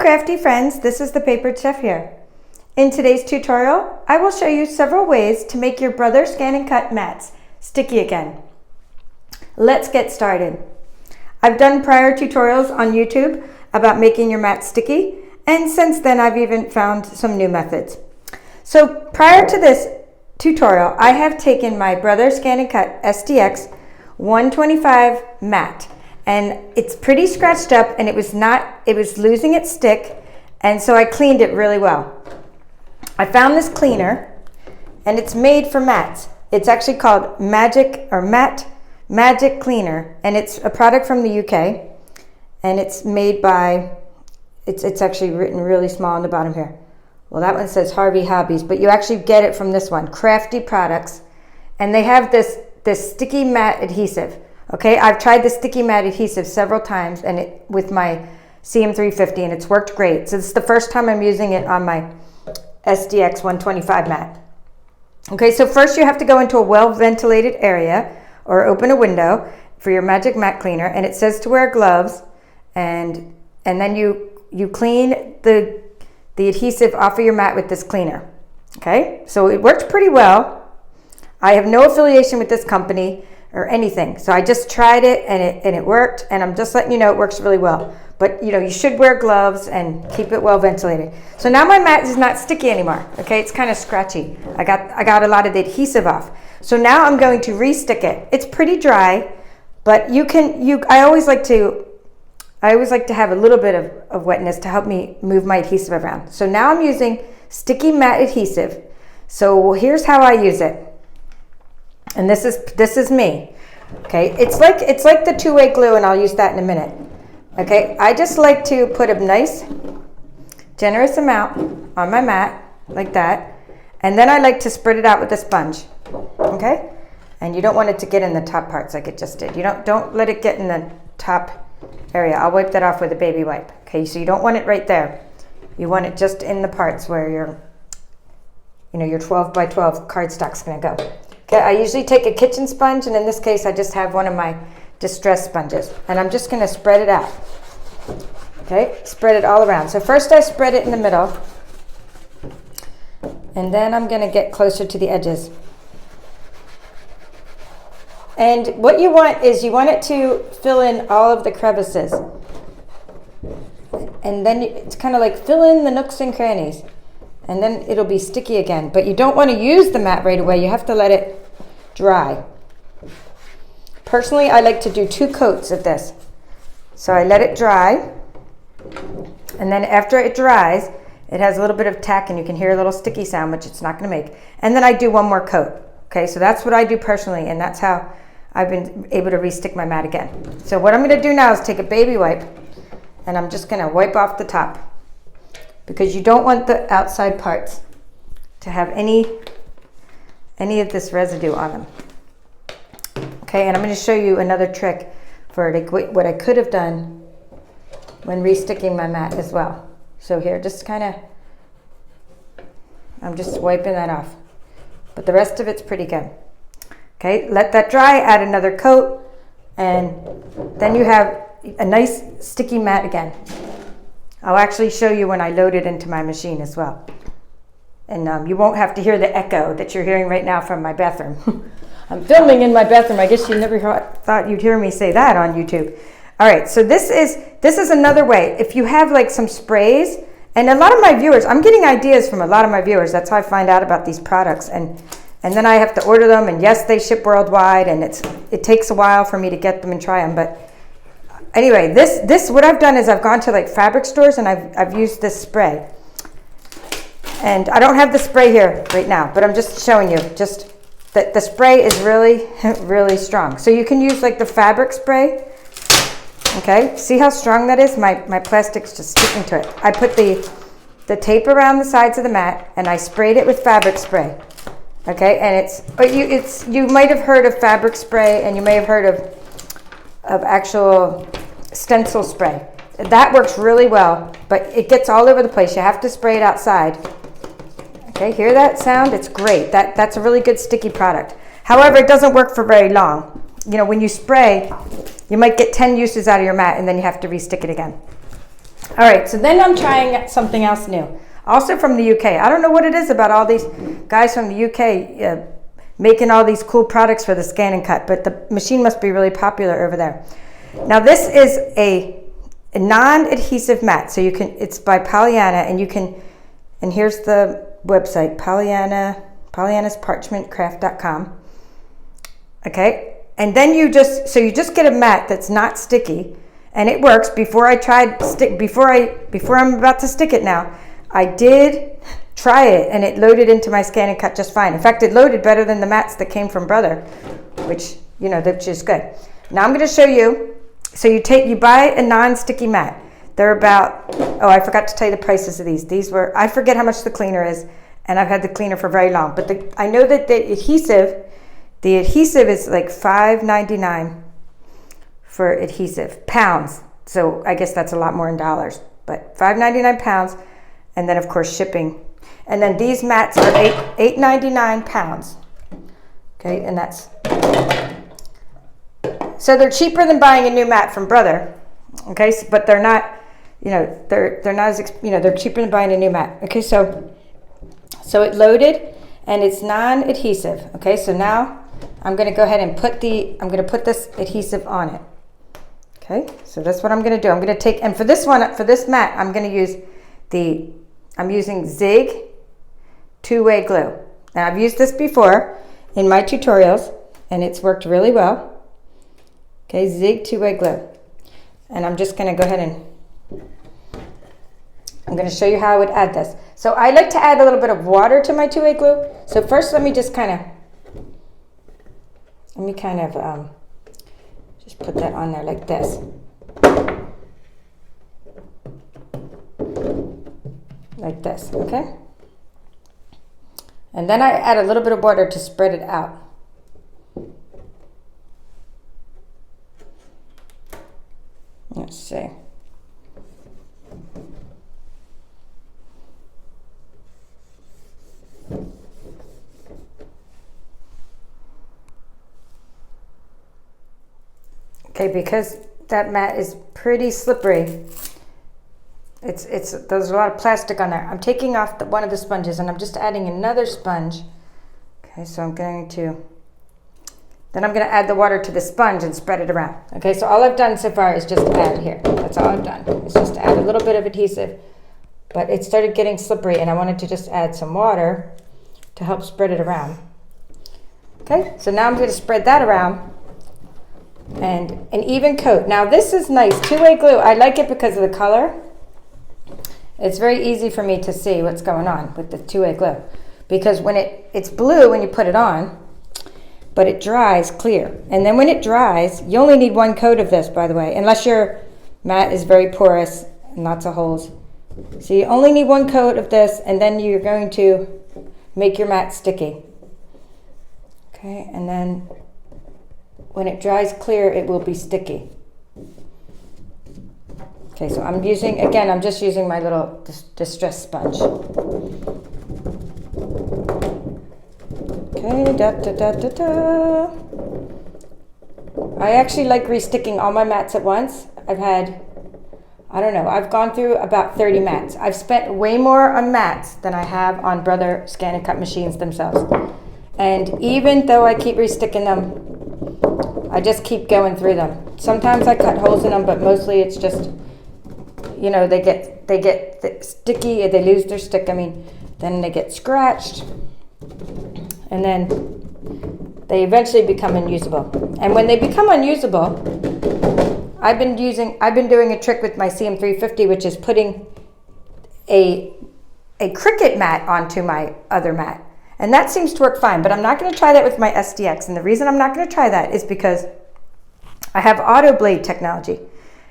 crafty friends, this is the Papered Chef here. In today's tutorial, I will show you several ways to make your Brother ScanNCut mats sticky again. Let's get started. I've done prior tutorials on YouTube about making your mat sticky, and since then I've even found some new methods. So prior to this tutorial, I have taken my Brother ScanNCut SDX 125 mat, and it's pretty scratched up and it was losing its stick, and so I cleaned it really well. I found this cleaner and it's made for mats. It's actually called Magic Cleaner, and it's a product from the UK, and it's made by, it's actually written really small on the bottom here. Well, that one says Harvey Hobbies, but you actually get it from this one, Crafty Products, and they have this sticky mat adhesive. Okay, I've tried the sticky mat adhesive several times and with my CM350, and it's worked great. So this is the first time I'm using it on my SDX 125 mat. Okay, so first you have to go into a well-ventilated area or open a window for your Magic Mat Cleaner, and it says to wear gloves, and then you clean the adhesive off of your mat with this cleaner. Okay, so it worked pretty well. I have no affiliation with this company or anything, so I just tried it and it worked, and I'm just letting you know it works really well. But you know, you should wear gloves and keep it well ventilated. So now my mat is not sticky anymore. Okay, it's kind of scratchy. I got a lot of the adhesive off. So now I'm going to re-stick it. It's pretty dry, but I always like to have a little bit of wetness to help me move my adhesive around. So now I'm using sticky mat adhesive. So here's how I use it. And this is me. Okay, it's like the TwoWay Glue, and I'll use that in a minute. Okay, I just like to put a nice generous amount on my mat like that, and then I like to spread it out with a sponge. Okay, and you don't want it to get in the top parts like it just did. You don't let it get in the top area. I'll wipe that off with a baby wipe. Okay, so you don't want it right there. You want it just in the parts where your 12 by 12 cardstock's going to go. Okay, I usually take a kitchen sponge, and in this case I just have one of my distress sponges, and I'm just going to spread it out. Okay, spread it all around. So first I spread it in the middle, and then I'm going to get closer to the edges. And what you want is you want it to fill in all of the crevices, and then it's kind of like fill in the nooks and crannies, and then it'll be sticky again. But you don't want to use the mat right away. You have to let it dry. Personally, I like to do 2 coats of this. So I let it dry, and then after it dries, it has a little bit of tack, and you can hear a little sticky sound, which it's not going to make. And then I do 1 more coat. Okay, so that's what I do personally, and that's how I've been able to re-stick my mat again. So what I'm going to do now is take a baby wipe, and I'm just going to wipe off the top, because you don't want the outside parts to have any of this residue on them. Okay, and I'm going to show you another trick for what I could have done when re-sticking my mat as well. So here, I'm just wiping that off, but the rest of it's pretty good. Okay, let that dry, add another coat, and then you have a nice sticky mat again. I'll actually show you when I load it into my machine as well. And you won't have to hear the echo that you're hearing right now from my bathroom. I'm filming in my bathroom. I guess you never thought you'd hear me say that on YouTube. All right, so this is another way. If you have like some sprays, and a lot of my viewers, I'm getting ideas from a lot of my viewers. That's how I find out about these products. And then I have to order them, and yes, they ship worldwide, and it takes a while for me to get them and try them. But anyway, what I've done is I've gone to like fabric stores, and I've used this spray. And I don't have the spray here right now, but I'm just showing you just that the spray is really, really strong. So you can use like the fabric spray. Okay, see how strong that is? My plastic's just sticking to it. I put the tape around the sides of the mat, and I sprayed it with fabric spray. Okay, and you might have heard of fabric spray, and you may have heard of actual stencil spray. That works really well, but it gets all over the place. You have to spray it outside. Okay, hear that sound? It's great. That's a really good sticky product. However, it doesn't work for very long. When you spray, you might get 10 uses out of your mat, and then you have to re-stick it again. All right, so then I'm trying something else new, also from the UK. I don't know what it is about all these guys from the UK making all these cool products for the ScanNCut, but the machine must be really popular over there. Now this is a non-adhesive mat, so you can, it's by Pollyanna, and you can, and here's the website, pollyannasparchmentcraft.com. Okay, and then you just get a mat that's not sticky, and it works. Before I'm about to stick it now, I did try it, and it loaded into my ScanNCut just fine. In fact, it loaded better than the mats that came from Brother, which, you know, which is good. Now I'm going to show you. So you buy a non-sticky mat. They're about, oh, I forgot to tell you the prices of these. These were, I forget how much the cleaner is, and I've had the cleaner for very long. But I know that the adhesive is like $5.99 for adhesive, pounds. So I guess that's a lot more in dollars, but $5.99 pounds, and then of course shipping. And then these mats are $8.99 pounds. Okay, and that's, so they're cheaper than buying a new mat from Brother. Okay, but they're not, you know, they're not as, you know, they're cheaper than buying a new mat. Okay, so it loaded, and it's non-adhesive. Okay, so now I'm going to go ahead and put this adhesive on it. Okay, so that's what I'm going to do. I'm going to take, and for this mat, I'm going to use I'm using Zig TwoWay Glue. Now I've used this before in my tutorials, and it's worked really well. Okay, Zig TwoWay Glue. And I'm just going to go ahead and I'm going to show you how I would add this. So I like to add a little bit of water to my TwoWay Glue. So first let me just kind of just put that on there like this. Like this, okay? And then I add a little bit of water to spread it out. Let's see. Okay, because that mat is pretty slippery. There's a lot of plastic on there. I'm taking off one of the sponges, and I'm just adding another sponge. Okay, so I'm going to add the water to the sponge and spread it around. Okay, so all I've done so far is just add here. That's all I've done. It's just to add a little bit of adhesive. But it started getting slippery, and I wanted to just add some water to help spread it around. Okay, so now I'm going to spread that around and an even coat. Now this is nice. TwoWay Glue, I like it because of the color. It's very easy for me to see what's going on with the TwoWay Glue, because when it's blue when you put it on, but it dries clear. And then when it dries, you only need one coat of this, by the way, unless your mat is very porous and lots of holes. So you only need one coat of this, and then you're going to make your mat sticky. Okay, and then when it dries clear, it will be sticky. Okay, so I'm just using my little distress sponge. Okay, I actually like resticking all my mats at once. I've gone through about 30 mats. I've spent way more on mats than I have on Brother ScanNCut machines themselves. And even though I keep resticking them, I just keep going through them. Sometimes I cut holes in them, but mostly it's just, you know, they get sticky, they lose their stick. Then they get scratched, and then they eventually become unusable. And when they become unusable, I've been doing a trick with my CM350, which is putting a Cricut mat onto my other mat. And that seems to work fine, but I'm not going to try that with my SDX. And the reason I'm not going to try that is because I have auto blade technology.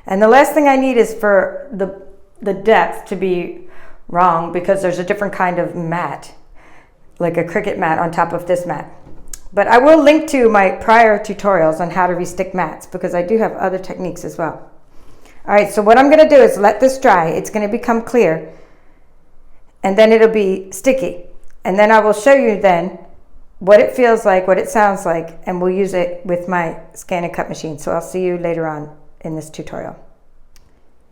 And the last thing I need is for the depth to be wrong, because there's a different kind of mat, like a Cricut mat on top of this mat. But I will link to my prior tutorials on how to restick mats, because I do have other techniques as well. All right, so what I'm going to do is let this dry. It's going to become clear, and then it'll be sticky. And then I will show you then what it feels like, what it sounds like, and we'll use it with my ScanNCut machine. So I'll see you later on in this tutorial.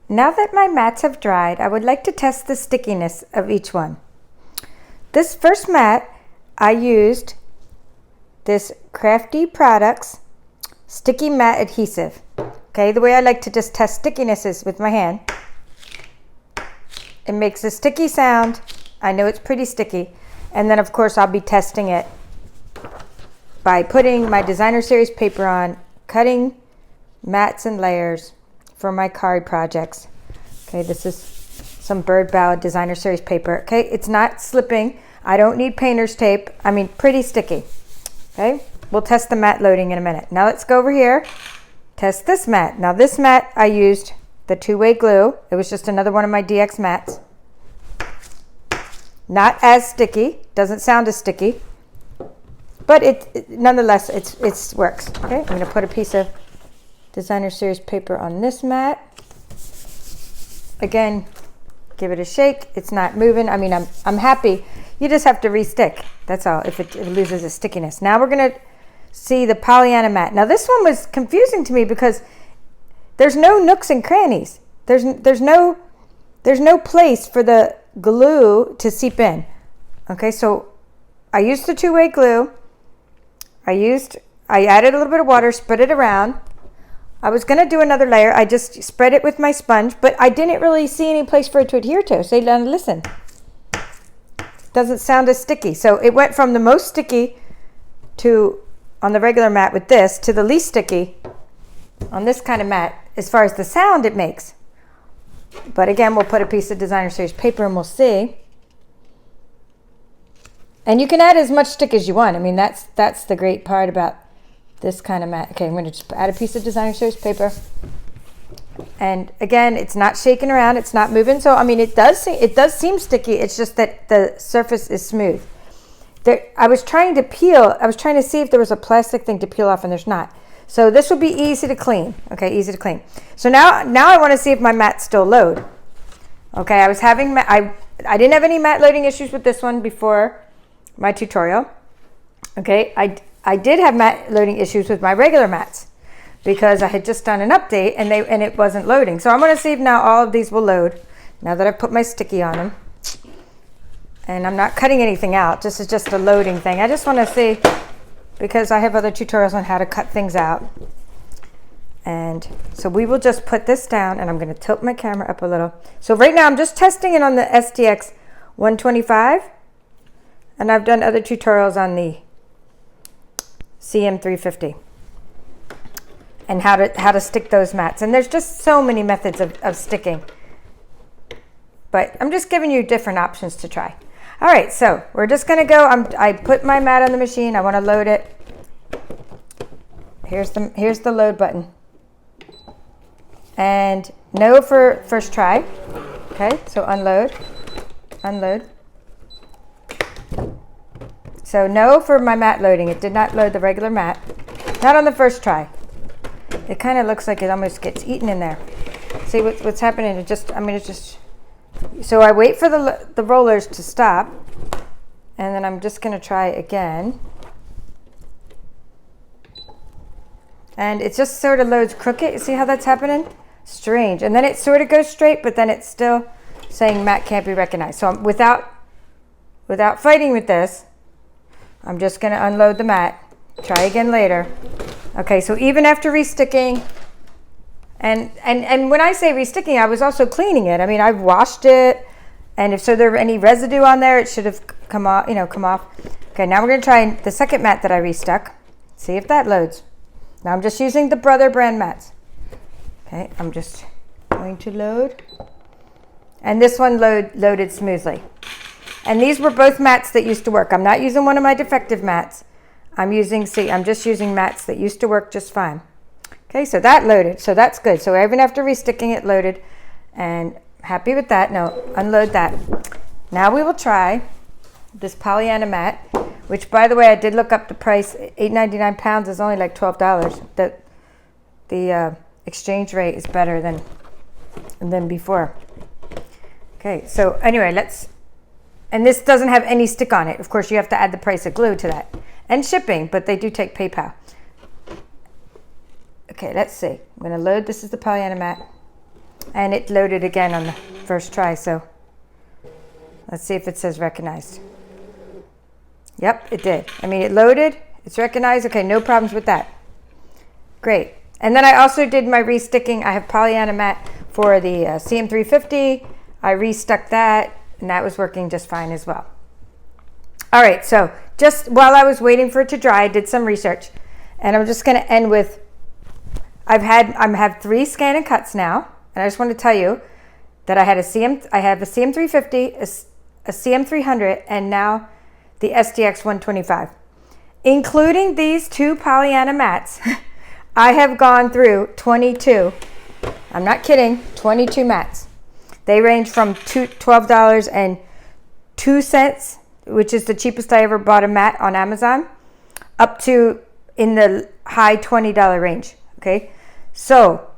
now that my mats have dried, I would like to test the stickiness of each one. This first mat, I used this Crafty Products Sticky Mat Adhesive. Okay, the way I like to just test stickiness is with my hand. It makes a sticky sound. I know it's pretty sticky. And then of course I'll be testing it by putting my designer series paper on, cutting mats and layers for my card projects. Okay, this is some Bird Ballad designer series paper. Okay, it's not slipping. I don't need painter's tape. I mean, pretty sticky. Okay, we'll test the mat loading in a minute. Now let's go over here, test this mat. Now this mat, I used the TwoWay Glue. It was just another one of my DX mats. Not as sticky, doesn't sound as sticky, but it nonetheless, it works. Okay, I'm gonna put a piece of designer series paper on this mat. Again, give it a shake. It's not moving. I mean, I'm happy. You just have to re-stick. That's all, if it loses its stickiness. Now we're gonna see the Pollyanna mat. Now this one was confusing to me because there's no nooks and crannies. There's no place for the glue to seep in. Okay, so I used the TwoWay Glue. I added a little bit of water, spread it around. I was gonna do another layer. I just spread it with my sponge, but I didn't really see any place for it to adhere to. So listen, doesn't sound as sticky. So it went from the most sticky to on the regular mat with this to the least sticky on this kind of mat as far as the sound it makes. But again, we'll put a piece of designer series paper and we'll see. And you can add as much stick as you want. I mean, that's the great part about this kind of mat. Okay, I'm going to just add a piece of designer series paper. And again, it's not shaking around, it's not moving. So I mean, it does seem sticky. It's just that the surface is smooth. I was trying to see if there was a plastic thing to peel off, and there's not. So this would be easy to clean. Okay, easy to clean. So now I want to see if my mats still load. Okay, I didn't have any mat loading issues with this one before my tutorial. Okay, I did have mat loading issues with my regular mats because I had just done an update and it wasn't loading. So I'm going to see if now all of these will load now that I've put my sticky on them. And I'm not cutting anything out. This is just a loading thing. I just want to see, because I have other tutorials on how to cut things out. And so we will just put this down, and I'm going to tilt my camera up a little. So right now I'm just testing it on the STX 125, and I've done other tutorials on the CM350 and how to stick those mats. And there's just so many methods of sticking, but I'm just giving you different options to try. All right, so we're just gonna go. I put my mat on the machine. I want to load it. Here's the load button. And no for first try. Okay, so unload. So no for my mat loading. It did not load the regular mat. Not on the first try. It kind of looks like it almost gets eaten in there. See what's happening? So I wait for the rollers to stop, and then I'm just going to try again. And it just sort of loads crooked. You see how that's happening? Strange. And then it sort of goes straight, but then it's still saying mat can't be recognized. So without fighting with this, I'm just going to unload the mat. Try again later. Okay, so even after resticking, and when I say resticking, I was also cleaning it. I mean, I've washed it, and if there were any residue on there, it should have come off. Okay, now we're going to try the second mat that I restuck. See if that loads. Now I'm just using the Brother brand mats. Okay, I'm just going to load, and this one loaded smoothly. And these were both mats that used to work. I'm not using one of my defective mats. I'm just using mats that used to work just fine. Okay, so that loaded, so that's good. So even after resticking, it loaded, and happy with that. Now unload that. Now we will try this Pollyanna mat, which, by the way, I did look up the price. £8.99 pounds is only like $12. The exchange rate is better than before. Okay, so anyway, and this doesn't have any stick on it. Of course, you have to add the price of glue to that and shipping, but they do take PayPal. Okay, let's see. I'm going to load. This is the Pollyanna mat. And it loaded again on the first try, so let's see if it says recognized. Yep, it did. I mean, it loaded, it's recognized. Okay, no problems with that. Great. And then I also did my resticking. I have Pollyanna mat for the CM350. I restuck that, and that was working just fine as well. All right, so just while I was waiting for it to dry, I did some research, and I'm just going to end with, I have 3 ScanNCuts now, and I just want to tell you that I have a CM350, a CM300, and now the SDX 125. Including these 2 Pollyanna mats, I have gone through 22, I'm not kidding, 22 mats. They range from $12.02, which is the cheapest I ever bought a mat on Amazon, up to in the high $20 range, okay? So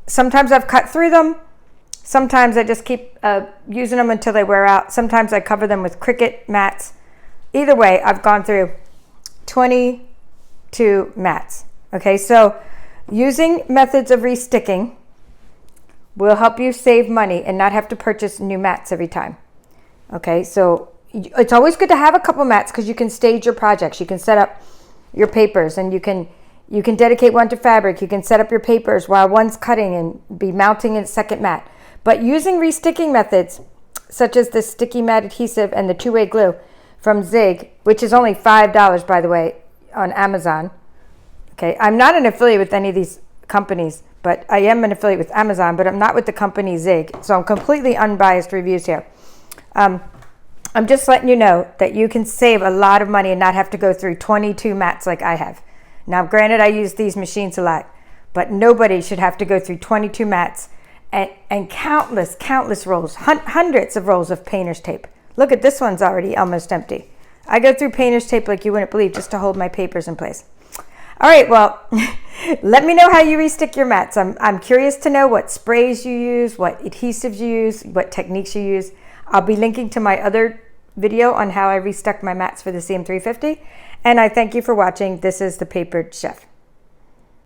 sometimes I've cut through them. Sometimes I just keep using them until they wear out. Sometimes I cover them with Cricut mats. Either way, I've gone through 22 mats. Okay, so using methods of resticking will help you save money and not have to purchase new mats every time. Okay, so it's always good to have a couple mats because you can stage your projects. You can set up your papers, and you can dedicate one to fabric. You can set up your papers while one's cutting and be mounting a second mat. But using resticking methods, such as the sticky Mat Adhesive and the TwoWay Glue from Zig, which is only $5, by the way, on Amazon. Okay, I'm not an affiliate with any of these companies, but I am an affiliate with Amazon, but I'm not with the company Zig. So I'm completely unbiased reviews here. I'm just letting you know that you can save a lot of money and not have to go through 22 mats like I have. Now, granted, I use these machines a lot, but nobody should have to go through 22 mats and countless rolls, hundreds of rolls of painter's tape. Look at this one's already almost empty. I go through painter's tape like you wouldn't believe just to hold my papers in place. All right, well, let me know how you restick your mats. I'm curious to know what sprays you use, what adhesives you use, what techniques you use. I'll be linking to my other video on how I restuck my mats for the CM350. And I thank you for watching. This is The Papered Chef.